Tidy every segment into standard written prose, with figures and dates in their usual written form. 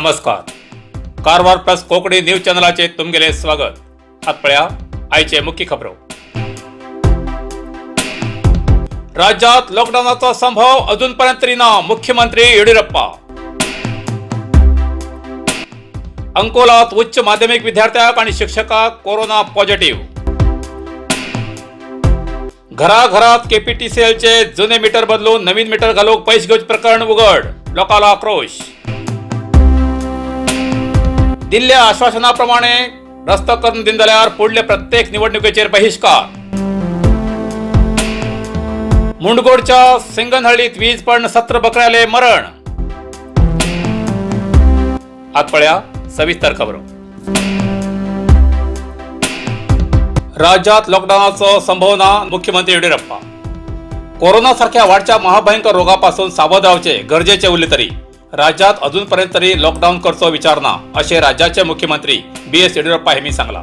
नमस्कार. Karwar plus Konkani news चॅनलाचे तुमगेले स्वागत. आतपळ्या आयचे मुख्य खबरो. राज्यात लॉकडाऊनचा संभव अजूनपर्यंत तरी ना. मुख्यमंत्री येडियुरप्पा. अंकोलात उच्च माध्यमिक विद्यार्थ्याक आणि शिक्षकाक कोरोना पॉझिटिव्ह. घराघरात केपीटीसीएलचे जुने मीटर बदलून नवीन मीटर घालूक पैसे घेवचे प्रकरण उघड. लोकांला आक्रोश. दिल्ल्या आश्वासनाप्रमाणे रस्तो करून दिन जाल्यार पुढले प्रत्येक निवडणुकीचेर बहिष्कार. मुंडगोडच्या सिंगनहळ्ळीत वीज पडून 17 बकऱ्याले मरण. आतपळ्या सविस्तर खबरो. राज्यात लॉकडाऊनचा संभावना. मुख्यमंत्री येडियुरप्पा. कोरोना सारख्या वाढच्या महाभयंकर रोगापासून सावध रावचे गरजेचे उरले तरी राज्यात अजूनपर्यंत तरी लॉकडाऊन करचो विचार ना असे राज्याचे मुख्यमंत्री BS येडियुरप्पा हेमी सांगला.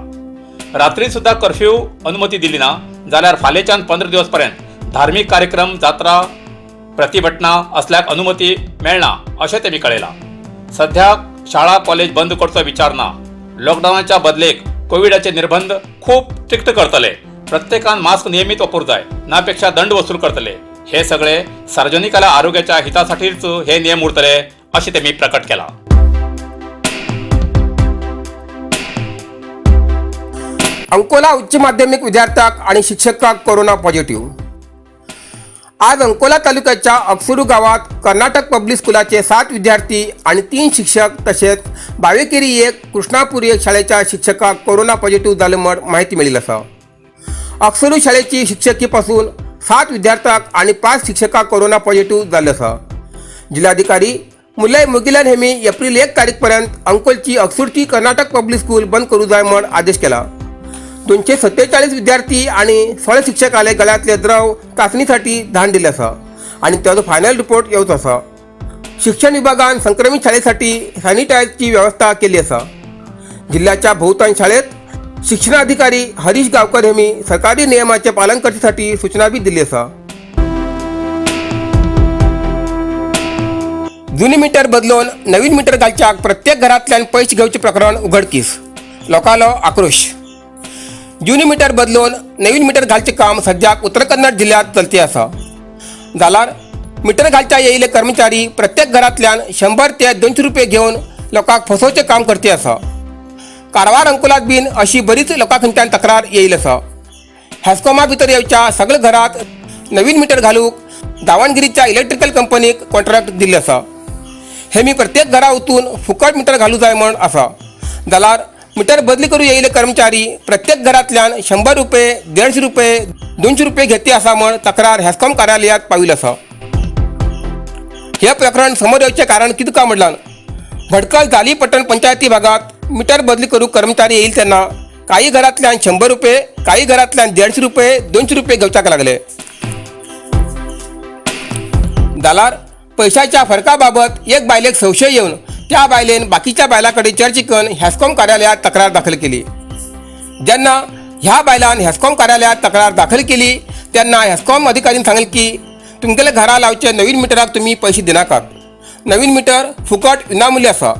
रात्री सुद्धा कर्फ्यू अनुमती दिली ना जाल्यार फालेच्यान 15 दिवस पर्यंत धार्मिक कार्यक्रम जात्रा प्रतिभटना असल्याक अनुमती मेळना अशें तेमी कळयला. सध्या शाळा कॉलेज बंद करचो विचार ना. लॉकडाऊनाच्या बदलेक कोविडाचे निर्बंध खूप स्ट्रिक्ट करतले. प्रत्येकान मास्क नियमित वापरूं जाय नापेक्षा दंड वसूल करतले. हे सगळे सार्वजनिक आरोग्याच्या हितासाठीच हे नियम उरतले अशें तेमी प्रकट केला. अंकोला उच्च माध्यमिक विद्यार्थ्याक आणि शिक्षकाक कोरोना पॉझिटिव्ह. आज अंकोला तालुक्याच्या अक्सुरू गावात कर्नाटक पब्लिक स्कूलाचे 7 विद्यार्थी आणि 3 शिक्षक तसेच बावेकेरी एक कृष्णापूर एक शाळेच्या शिक्षकाक कोरोना पॉझिटिव्ह जाले म्हण माहिती मेळिल्ली आसा. अक्सुरू शाळेची शिक्षकीपासून 7 विद्यार्थ्यांक आणि 5 शिक्षकाक कोरोना पॉझिटिव्ह जाल्ले आसा. जिल्हाधिकारी मुलय मुगिलन हेमी एप्रिल 1 तारीख पर्यंत अंकोलची अक्सुरची कर्नाटक पब्लिक स्कूल बंद करू जाय म्हण आदेश केला. 247 विद्यार्थी आणि 16 शिक्षकाले गळ्यातले द्रव चाचणीसाठी धाड दिले आसा आणि त्याचो फायनल रिपोर्ट येवचो आसा. शिक्षण विभागान संक्रमित शाळेसाठी सॅनिटायझरची व्यवस्था केली आसा. जिल्ह्याच्या बहुतांश शाळेत शिक्षणाधिकारी हरीश गावकर हेमी सरकारी नियमाचे पालन करण्यासाठी सूचना बी दिली आसा. जुनी मीटर बदलून नवीन मीटर घालच्याक प्रत्येक घरातल्यान पैसे घेवचे प्रकरण उघडकीस. लोकांलो आक्रोश. जुनी मीटर बदलून नवीन मीटर घालचे काम सध्याक उत्तर कन्नड जिल्ह्यात चलते आसा. जाल्यार मीटर घालच्या येयले कर्मचारी प्रत्येक घरातल्यान 100 ते 200 रुपये घेवन लोकांक फसोवचे काम करते आसा. कारवार अंकोलात बीन अशी बरीच लोकांकडल्यान तक्रार येयली आसा. हेस्कॉमा भितर येवच्या सगळ्या घरात नवीन मीटर घालूक दावणगिरीच्या इलेक्ट्रिकल कंपनीक कॉन्ट्रॅक्ट दिल्ले आसा. हेमी प्रत्येक घरा वचून फुकट मीटर घालू जाय म्हण आसा. जाल्यार मीटर बदली करू येयले कर्मचारी प्रत्येक घरातल्यान 100 रुपये 150 रुपये 200 रुपये घेते आसा म्हण तक्रार हेस्कॉम कार्यालयात पाविल्ली आसा. हे प्रकरण समोर येवचे कारण कितें काय म्हणल्यार भडकल जाली पट्टण पंचायती भागात मीटर बदली करू कर्मचारी येईल तेन्ना काही घरातल्यान 100 रुपये काही घरातल्यान 150 रुपये 200 रुपये घेवच्याक लागले. जाल्यार पैशाच्या फरकाबाबत एक बायलेक संशय येवन त्या बायलेन बाकीच्या बायलांकडे चर्चा करून हेस्कॉम कार्यालयात तक्रार दाखल केली. जेन्ना ह्या बायलान हेस्कॉम कार्यालयात तक्रार दाखल केली तेन्ना हेस्कॉम अधिकाऱ्यान सांगले की तुमगेले घरा लावचे नवीन मीटराक तुम्ही पैसे दिनाकात. नवीन मीटर फुकट विनामूल्य आसा.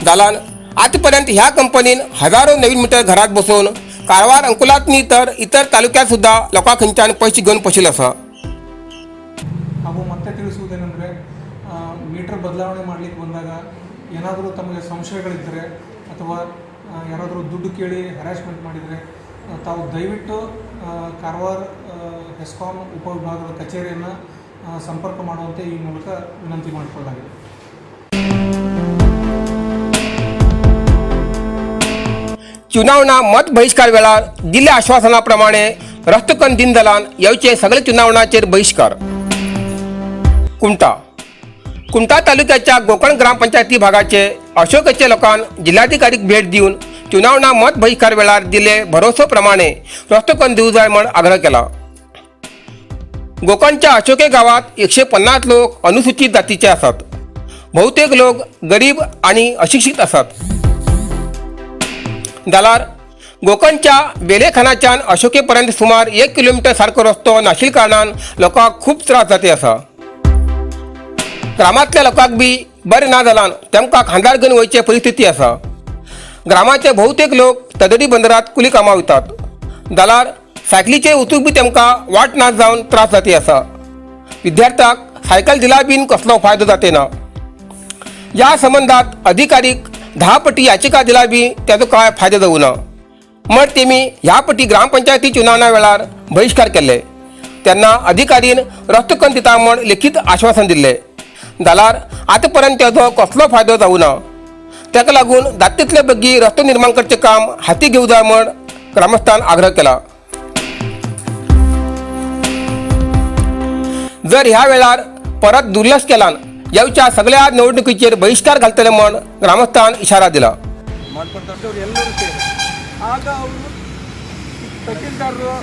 जाल्यार आजपर्यंत ह्या कंपनीन हजारो नवीन मीटर घरात बसवून कारवार अंकोलात नी तर इतर तालुक्यात सुद्धा लोकां खंयच्यान पैसे घेवन पशिल्ले आसा. ಹಾಗೂ ಮತ್ತೆ ತಿಳಿಸುವುದೇನೆಂದರೆ ಮೀಟರ್ ಬದಲಾವಣೆ ಮಾಡಲಿಕ್ಕೆ ಬಂದಾಗ ಏನಾದರೂ ತಮಗೆ ಸಂಶಯಗಳಿದ್ದರೆ ಅಥವಾ ಯಾರಾದರೂ ದುಡ್ಡು ಕೇಳಿ ಹ್ಯಾರಾಸ್ಮೆಂಟ್ ಮಾಡಿದರೆ ತಾವು ದಯವಿಟ್ಟು ಕಾರವಾರ ಹೆಸ್ಕಾಂ ಉಪವಿಭಾಗದ ಕಚೇರಿಯನ್ನು ಸಂಪರ್ಕ ಮಾಡುವಂತೆ ಈ ಮೂಲಕ ವಿನಂತಿ ಮಾಡಿಕೊಳ್ಳಲಾಗಿದೆ. चुनावणा मत बहिष्कार वेळार दिल्ल्या आश्वासनाप्रमाणे रस्तकन दिन जालान येवचे सगळे चुनावणाचेर बहिष्कार. कुमटा तालुक्याच्या गोकर्ण ग्रामपंचायती भागाचे अशोकचे लोकांन जिल्हाधिकारीक भेट दिवन चुनावणा मत बहिष्कार वेळार दिले भरोसोप्रमाणे रस्तकन दिवू जाय म्हण आग्रह केला. गोकर्णच्या अशोके गावात 150 लोक अनुसूचित जातीचे आसात. बहुतेक लोक गरीब आणि अशिक्षित आसात. जाल्यार गोकर्णच्या बेलेखानाच्यान अशोकेपर्यंत सुमार 1 किलोमीटर सारको रस्तो नाशिल्ल्या कारणान लोकांक खूप त्रास जाते आसा. ग्रामांतल्या लोकांक बी बरें ना जालान तेमकां खांदार घेवन वयचे परिस्थिती आसा. ग्रामाचे भोवतेक लोक तदडी बंदरात कुली कामां वयतात जाल्यार सायकलीचेर वचूंक बी तेमकां वाट ना जावन त्रास जाती आसा. विद्यार्थ्यांक सायकल दिला बीन कसलो फायदो जाते ना. ह्या संबंधात अधिकारीक 10 पटी याचिका दिला बी त्याचो कांय फायदो जावूं ना. म्हण तेमी ह्या पटी ग्रामपंचायती चुनावणा वेळार बहिष्कार केले तेन्ना अधिकारीन रस्तो करून दिता म्हण लिखीत आश्वासन दिल्लें जाल्यार आतां पर्यंत त्याचो कसलो फायदो जावूं ना. ताका लागून जाता तितले बेगीन रस्तो निर्माण करचें काम हाती घेवं जाय म्हण ग्रामस्थान आग्रह केला. जर ह्या वेळार परत दुर्लक्ष केलान येवच्या सगळ्या निवडणुकीचेर बहिष्कार घालतले म्हण ग्रामस्थान इशारा दिला. ಮಾಡ್ಕೊಂಡವ್ರು ಎಲ್ಲರೂ ಸೇರಿ ಆಗ ಅವರು ತಹಸೀಲ್ದಾರರು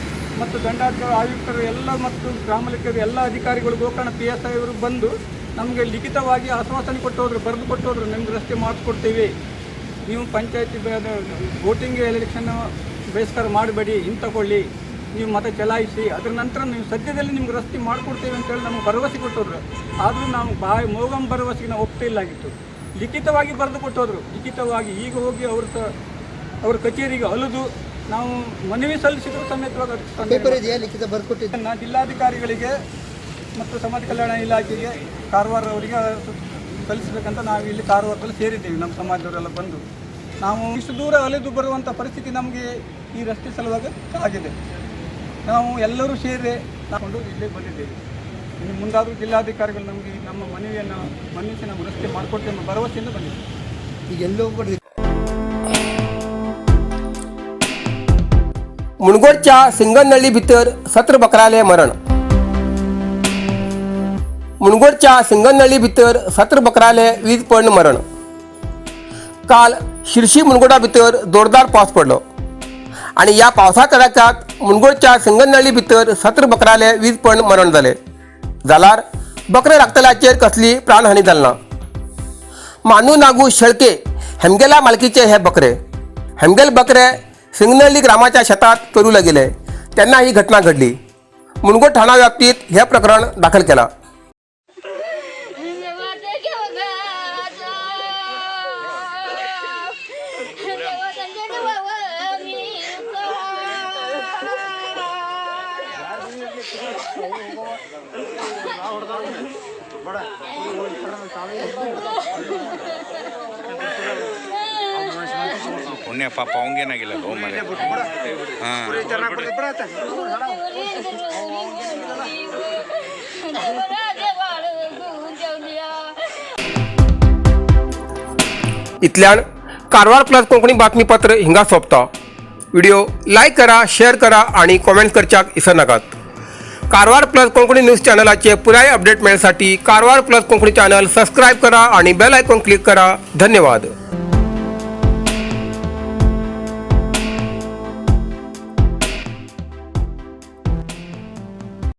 ಮತ್ತು ದಂಡಾಧಿಕಾರಿ ಆಯುಕ್ತರು ಎಲ್ಲ ಮತ್ತು ಗ್ರಾಮ ಲೆಕ್ಕರು ಎಲ್ಲ ಅಧಿಕಾರಿಗಳು ಗೋಕರ್ಣ PSI ಅವರು ಬಂದು ನಮಗೆ ಲಿಖಿತವಾಗಿ ಆಶ್ವಾಸನೆ ಕೊಟ್ಟೋದ್ರು, ಬರೆದು ಕೊಟ್ಟೋದ್ರು, ನಿಮ್ಗೆ ರಸ್ತೆ ಮಾಡಿಸ್ಕೊಡ್ತೀವಿ, ನೀವು ಪಂಚಾಯತಿ ವೋಟಿಂಗ್ ಎಲೆಕ್ಷನ್ ಬಹಿಷ್ಕಾರ ಮಾಡಬೇಡಿ, ಹಿಂಗೆ ತಗೊಳ್ಳಿ, ನೀವು ಮತ ಚಲಾಯಿಸಿ, ಅದರ ನಂತರ ನೀವು ಸದ್ಯದಲ್ಲಿ ನಿಮ್ಗೆ ರಸ್ತೆ ಮಾಡಿಕೊಡ್ತೀವಿ ಅಂತೇಳಿ ನಮಗೆ ಭರವಸೆ ಕೊಟ್ಟೋದ್ರು. ಆದರೂ ನಾವು ಮೋಗಂ ಭರವಸೆಗೆ ನಾವು ಒಪ್ಪಿಲ್ಲಾಗಿತ್ತು. ಲಿಖಿತವಾಗಿ ಬರೆದು ಕೊಟ್ಟೋದ್ರು. ಲಿಖಿತವಾಗಿ ಈಗ ಹೋಗಿ ಅವ್ರ ಕಚೇರಿಗೆ ಅಲಿದು ನಾವು ಮನವಿ ಸಲ್ಲಿಸಿದ್ರು ಸಮೇತವಾಗಿ ಲಿಖಿತ ಬರ್ಕೊಟ್ಟಿದ್ದೆ ಜಿಲ್ಲಾಧಿಕಾರಿಗಳಿಗೆ ಮತ್ತು ಸಮಾಜ ಕಲ್ಯಾಣ ಇಲಾಖೆಗೆ ಕಾರವಾರ ಅವರಿಗೆ ಸಲ್ಲಿಸಬೇಕಂತ ನಾವು ಇಲ್ಲಿ ಕಾರವಾರದಲ್ಲಿ ಸೇರಿದ್ದೀವಿ. ನಮ್ಮ ಸಮಾಜದವರೆಲ್ಲ ಬಂದು ನಾವು ಇಷ್ಟು ದೂರ ಅಲೆದು ಬರುವಂಥ ಪರಿಸ್ಥಿತಿ ನಮಗೆ ಈ ರಸ್ತೆ ಸಲುವಾಗಿ ಆಗಿದೆ. ನಾವು ಎಲ್ಲರೂ ಸೇರಿ ನಾಕೊಂಡು ಇಲ್ಲೇ ಬಂದಿದ್ದೇವೆ. ಇನ್ನು ಮುಂದಾದರೂ ಜಿಲ್ಲಾಧಿಕಾರಿಗಳು ನಮಗೆ ನಮ್ಮ ಮನವಿಯನ್ನು ಮನ್ನಿಸಿ ನಮ್ಮ ರಸ್ತೆ ಮಾಡಿಕೊಡ್ತೇವೆ ಎಂಬ ಭರವಸೆಯಿಂದ ಬಂದಿದೆ. ಈಗ ಎಲ್ಲೋ मुणगोडच्या सिंगननळी भितर सत्र बकराले मरण. मुणगोडच्या सिंगननळी भितर सत्र बकराले वीज पडून मरण. काल शिरशी मुणगोडा भितर जोरदार पावस पडलो आणि या पावसा तडाख्यात मुणगोडच्या सिंगननळी भितर सत्र बकराले वीज पडून मरण जाले जाल्यार बकरे राखतल्याचेर कसली प्राणहानी जाली ना. मानू नागू शेळके हेमगेला मालकीचे हे बकरे. हेमगेल बकरे सिंगनळी ग्रामाच्या शेतात चरू गेले तेन्ना ही घटना घडली. मुणगोड ठाणा व्याप्तीत हे प्रकरण दाखल केला. पुण्य पाऊंगे ना गेला भाऊ मला इतल्यान कारवार प्लस कोंकणी बातमीपत्र हिंगा सोंपता. व्हिडिओ लाईक करा, शेअर करा आणि कॉमेंट करच्याक विसरनाकात. कारवार प्लस कोंकणी न्यूज चॅनलाचे पुराय अपडेट मिळण्यासाठी Karwar plus Konkani channel subscribe करा आणि बेल आयकॉन क्लिक करा. धन्यवाद.